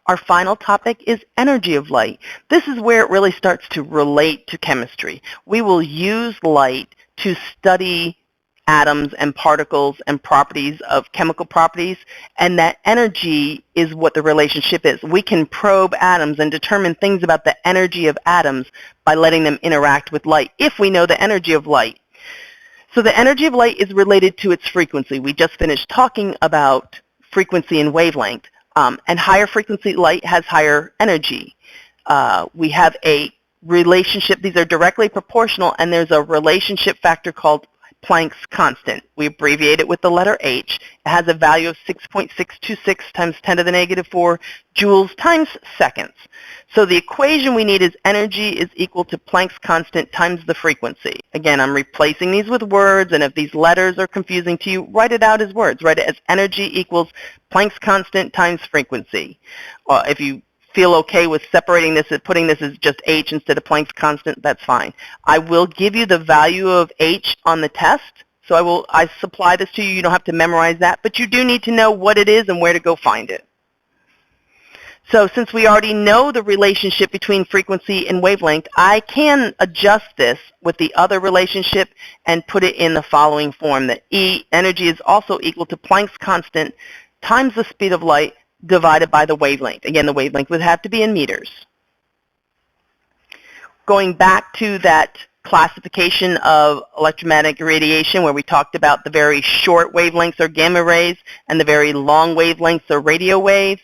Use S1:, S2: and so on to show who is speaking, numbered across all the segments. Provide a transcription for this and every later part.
S1: Our final topic is energy of light. This is where it really starts to relate to chemistry. We will use light to study atoms and particles and properties of chemical properties, and that energy is what the relationship is. We can probe atoms and determine things about the energy of atoms by letting them interact with light if we know the energy of light. So the energy of light is related to its frequency. We just finished talking about frequency and wavelength, and higher frequency light has higher energy. We have a relationship. These are directly proportional, and there's a relationship factor called Planck's constant. We abbreviate it with the letter H. It has a value of 6.626 times 10 to the negative 4 joules times seconds. So the equation we need is energy is equal to Planck's constant times the frequency. Again, I'm replacing these with words, and if these letters are confusing to you, write it out as words. Write it as energy equals Planck's constant times frequency. If you feel okay with separating this and putting this as just H instead of Planck's constant, that's fine. I will give you the value of H on the test, so I supply this to you. You don't have to memorize that, but you do need to know what it is and where to go find it. So since we already know the relationship between frequency and wavelength, I can adjust this with the other relationship and put it in the following form, that E, energy, is also equal to Planck's constant times the speed of light divided by the wavelength. Again, the wavelength would have to be in meters. Going back to that classification of electromagnetic radiation where we talked about the very short wavelengths or gamma rays and the very long wavelengths or radio waves,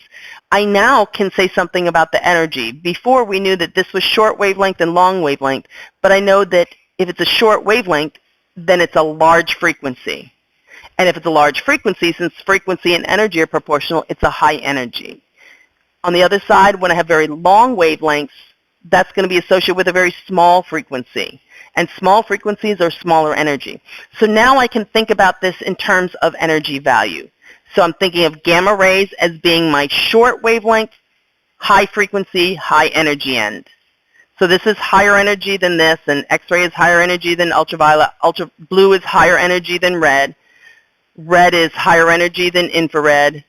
S1: I now can say something about the energy. Before we knew that this was short wavelength and long wavelength, but I know that if it's a short wavelength, then it's a large frequency. And if it's a large frequency, since frequency and energy are proportional, it's a high energy. On the other side, when I have very long wavelengths, that's going to be associated with a very small frequency. And small frequencies are smaller energy. So now I can think about this in terms of energy value. So I'm thinking of gamma rays as being my short wavelength, high frequency, high energy end. So this is higher energy than this, and X-ray is higher energy than ultraviolet. Blue is higher energy than red. Red is higher energy than infrared.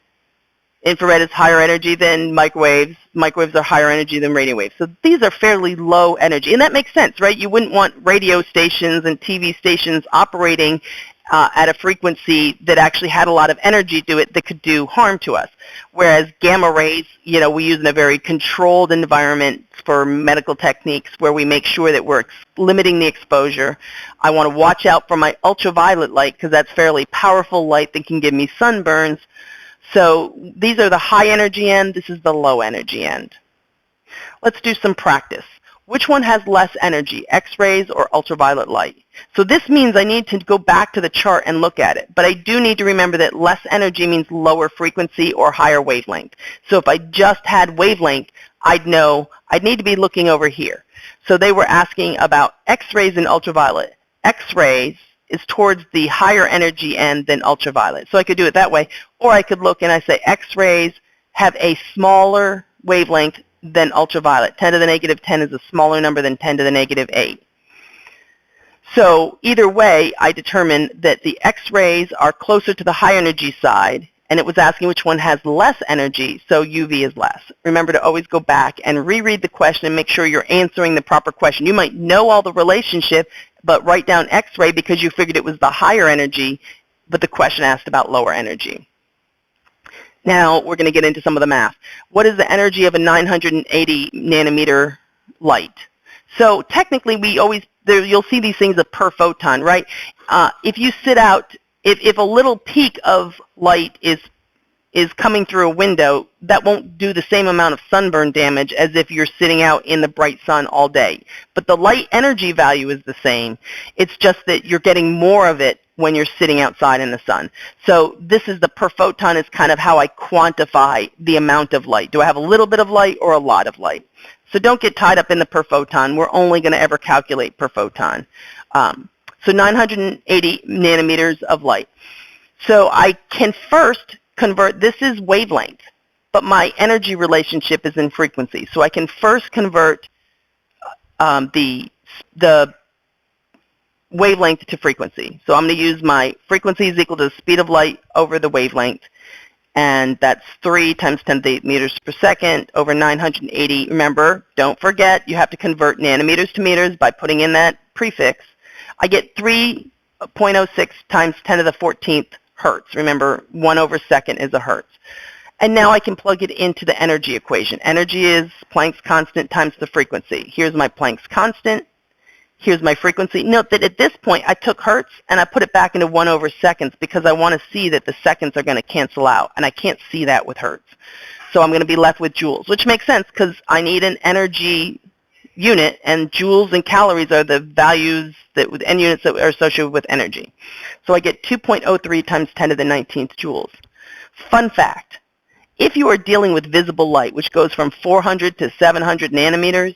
S1: Infrared is higher energy than microwaves. Microwaves are higher energy than radio waves. So these are fairly low energy. And that makes sense, right? You wouldn't want radio stations and TV stations operating at a frequency that actually had a lot of energy to it that could do harm to us. Whereas gamma rays, we use in a very controlled environment for medical techniques where we make sure that we're limiting the exposure. I want to watch out for my ultraviolet light because that's fairly powerful light that can give me sunburns. So these are the high energy end. This is the low energy end. Let's do some practice. Which one has less energy, X-rays or ultraviolet light? So this means I need to go back to the chart and look at it. But I do need to remember that less energy means lower frequency or higher wavelength. So if I just had wavelength, I'd know I'd need to be looking over here. So they were asking about X-rays and ultraviolet. X-rays is towards the higher energy end than ultraviolet. So I could do it that way. Or I could look and I say X-rays have a smaller wavelength than ultraviolet. 10 to the negative 10 is a smaller number than 10 to the negative 8. So either way, I determined that the X-rays are closer to the high energy side, and it was asking which one has less energy, so UV is less. Remember to always go back and reread the question and make sure you're answering the proper question. You might know all the relationship, but write down X-ray because you figured it was the higher energy, but the question asked about lower energy. Now we're going to get into some of the math. What is the energy of a 980 nanometer light? So technically you'll see these things of per photon, right? If you sit out, if a little peak of light is coming through a window, that won't do the same amount of sunburn damage as if you're sitting out in the bright sun all day. But the light energy value is the same. It's just that you're getting more of it when you're sitting outside in the sun. So this is the per photon is kind of how I quantify the amount of light. Do I have a little bit of light or a lot of light? So don't get tied up in the per photon. We're only going to ever calculate per photon. So 980 nanometers of light. So I can first convert, this is wavelength, but my energy relationship is in frequency. So I can first convert the wavelength to frequency. So I'm going to use my frequency is equal to the speed of light over the wavelength. And that's 3 times 10 to the 8 meters per second over 980. Remember, don't forget, you have to convert nanometers to meters by putting in that prefix. I get 3.06 times 10 to the 14th hertz. Remember, 1 over second is a hertz. And now I can plug it into the energy equation. Energy is Planck's constant times the frequency. Here's my Planck's constant. Here's my frequency. Note that at this point, I took hertz and I put it back into 1 over seconds because I want to see that the seconds are going to cancel out, and I can't see that with hertz. So I'm going to be left with joules, which makes sense because I need an energy unit, and joules and calories are the values that and units that are associated with energy. So I get 2.03 times 10 to the 19th joules. Fun fact, if you are dealing with visible light, which goes from 400 to 700 nanometers,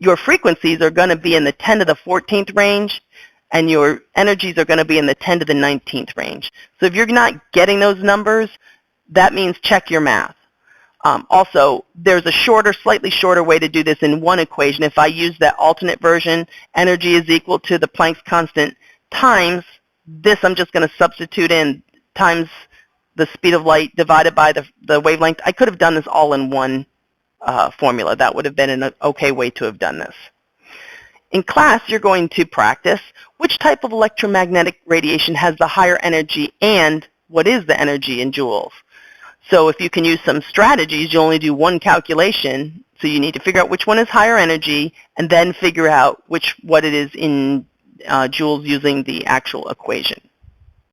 S1: your frequencies are going to be in the 10 to the 14th range, and your energies are going to be in the 10 to the 19th range. So if you're not getting those numbers, that means check your math. Also, there's a shorter, slightly shorter way to do this in one equation. If I use that alternate version, energy is equal to the Planck's constant times this, I'm just going to substitute in times the speed of light divided by the wavelength. I could have done this all in one formula. That would have been an okay way to have done this. In class, you're going to practice which type of electromagnetic radiation has the higher energy and what is the energy in joules. So if you can use some strategies, you only do one calculation. So you need to figure out which one is higher energy and then figure out what it is in joules using the actual equation.